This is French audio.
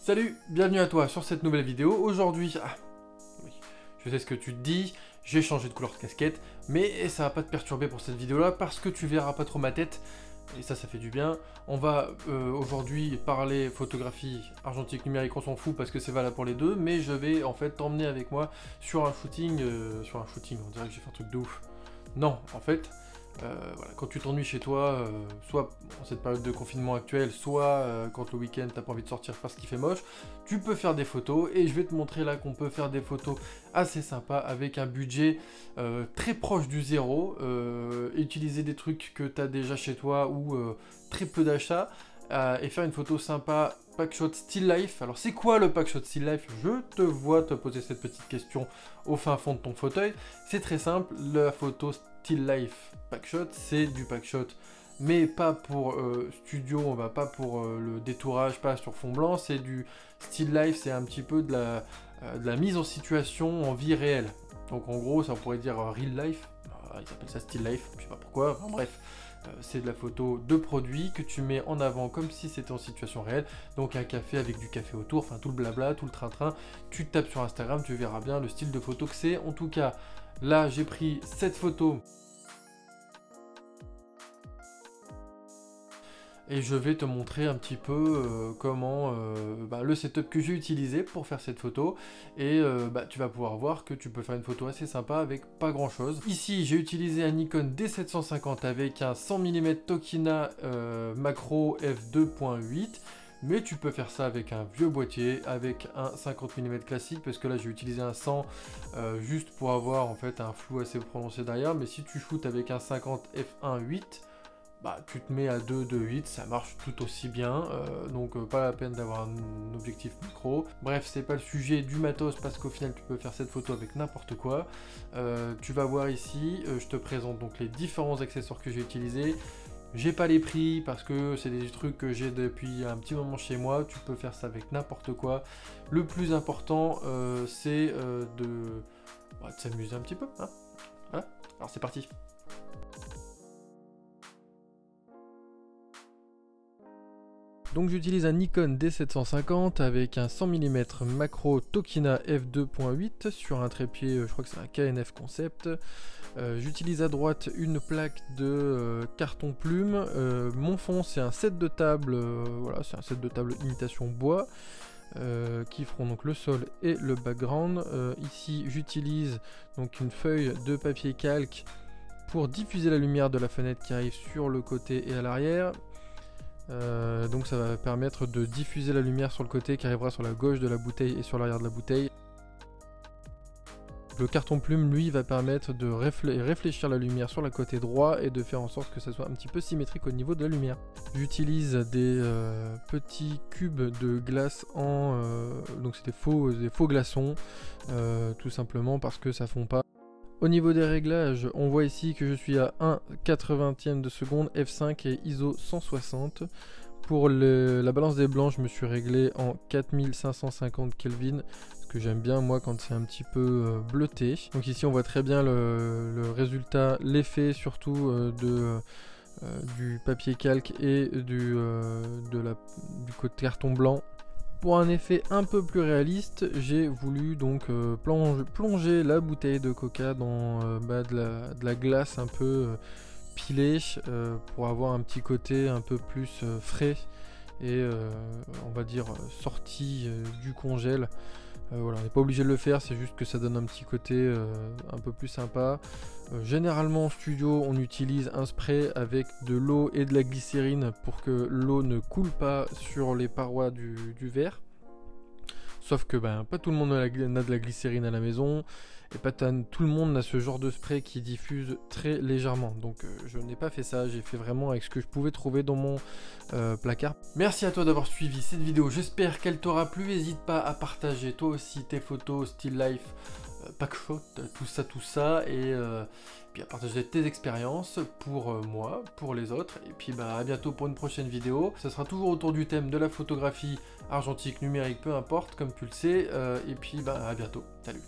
Salut, bienvenue à toi sur cette nouvelle vidéo. Aujourd'hui, oui, je sais ce que tu te dis, j'ai changé de couleur de casquette, mais ça va pas te perturber pour cette vidéo-là parce que tu verras pas trop ma tête, et ça fait du bien. On va aujourd'hui parler photographie argentique, numérique, on s'en fout parce que c'est valable pour les deux, mais je vais en fait t'emmener avec moi sur un shooting, on dirait que j'ai fait un truc de ouf. Non, en fait... voilà, quand tu t'ennuies chez toi, soit en cette période de confinement actuelle, soit quand le week-end t'as pas envie de sortir parce qu'il fait moche, tu peux faire des photos et je vais te montrer là qu'on peut faire des photos assez sympas avec un budget très proche du zéro, utiliser des trucs que tu as déjà chez toi ou très peu d'achats et faire une photo sympa. Packshot Still Life. Alors c'est quoi le Packshot Still Life? Je te vois te poser cette petite question au fin fond de ton fauteuil. C'est très simple, la photo Still Life Packshot, c'est du packshot, mais pas pour studio, on va pas pour le détourage, pas sur fond blanc, c'est du Still Life, c'est un petit peu de la mise en situation en vie réelle. Donc en gros, ça on pourrait dire Real Life, ils appellent ça Still Life, je sais pas pourquoi, enfin, bref. C'est de la photo de produit que tu mets en avant comme si c'était en situation réelle, donc un café avec du café autour, enfin tout le blabla, tout le train-train, tu tapes sur Instagram, tu verras bien le style de photo que c'est. En tout cas, là j'ai pris cette photo et je vais te montrer un petit peu comment le setup que j'ai utilisé pour faire cette photo, et tu vas pouvoir voir que tu peux faire une photo assez sympa avec pas grand chose. Ici j'ai utilisé un Nikon D750 avec un 100 mm Tokina macro f2.8, mais tu peux faire ça avec un vieux boîtier, avec un 50 mm classique, parce que là j'ai utilisé un 100 juste pour avoir en fait un flou assez prononcé derrière. Mais si tu shootes avec un 50 f1.8, tu te mets à 2.8, ça marche tout aussi bien, donc pas la peine d'avoir un objectif macro. Bref, c'est pas le sujet du matos parce qu'au final tu peux faire cette photo avec n'importe quoi. Tu vas voir ici, je te présente donc les différents accessoires que j'ai utilisés. J'ai pas les prix parce que c'est des trucs que j'ai depuis un petit moment chez moi, tu peux faire ça avec n'importe quoi. Le plus important c'est de s'amuser un petit peu, hein. Voilà, alors c'est parti. Donc j'utilise un Nikon D750 avec un 100 mm macro Tokina f2.8 sur un trépied, je crois que c'est un KNF Concept. J'utilise à droite une plaque de carton plume. Mon fond c'est un set de table, voilà, c'est un set de table imitation bois qui feront donc le sol et le background. Ici j'utilise donc une feuille de papier calque pour diffuser la lumière de la fenêtre qui arrive sur le côté et à l'arrière. Donc ça va permettre de diffuser la lumière sur le côté qui arrivera sur la gauche de la bouteille et sur l'arrière de la bouteille. Le carton plume lui va permettre de réfléchir la lumière sur le côté droit et de faire en sorte que ça soit un petit peu symétrique au niveau de la lumière. J'utilise des petits cubes de glace donc c'est des faux glaçons, tout simplement parce que ça fond pas. Au niveau des réglages, on voit ici que je suis à 1/80 de seconde, f5 et ISO 160. Pour la balance des blancs, je me suis réglé en 4550 Kelvin, ce que j'aime bien moi quand c'est un petit peu bleuté. Donc ici on voit très bien le résultat, l'effet surtout du papier calque et du côté carton blanc. Pour un effet un peu plus réaliste, j'ai voulu donc plonger la bouteille de coca dans de la glace un peu pilée pour avoir un petit côté un peu plus frais et on va dire sorti du congèle. Voilà, on n'est pas obligé de le faire, c'est juste que ça donne un petit côté un peu plus sympa. Généralement en studio on utilise un spray avec de l'eau et de la glycérine pour que l'eau ne coule pas sur les parois du verre. Sauf que pas tout le monde a de la glycérine à la maison, et pas tout le monde a ce genre de spray qui diffuse très légèrement. Donc je n'ai pas fait ça, j'ai fait vraiment avec ce que je pouvais trouver dans mon placard. Merci à toi d'avoir suivi cette vidéo, j'espère qu'elle t'aura plu. N'hésite pas à partager toi aussi tes photos Still Life, Packshot, tout ça, et puis à partager tes expériences pour moi, pour les autres, et puis à bientôt pour une prochaine vidéo. Ça sera toujours autour du thème de la photographie argentique, numérique, peu importe, comme tu le sais, et puis à bientôt, salut.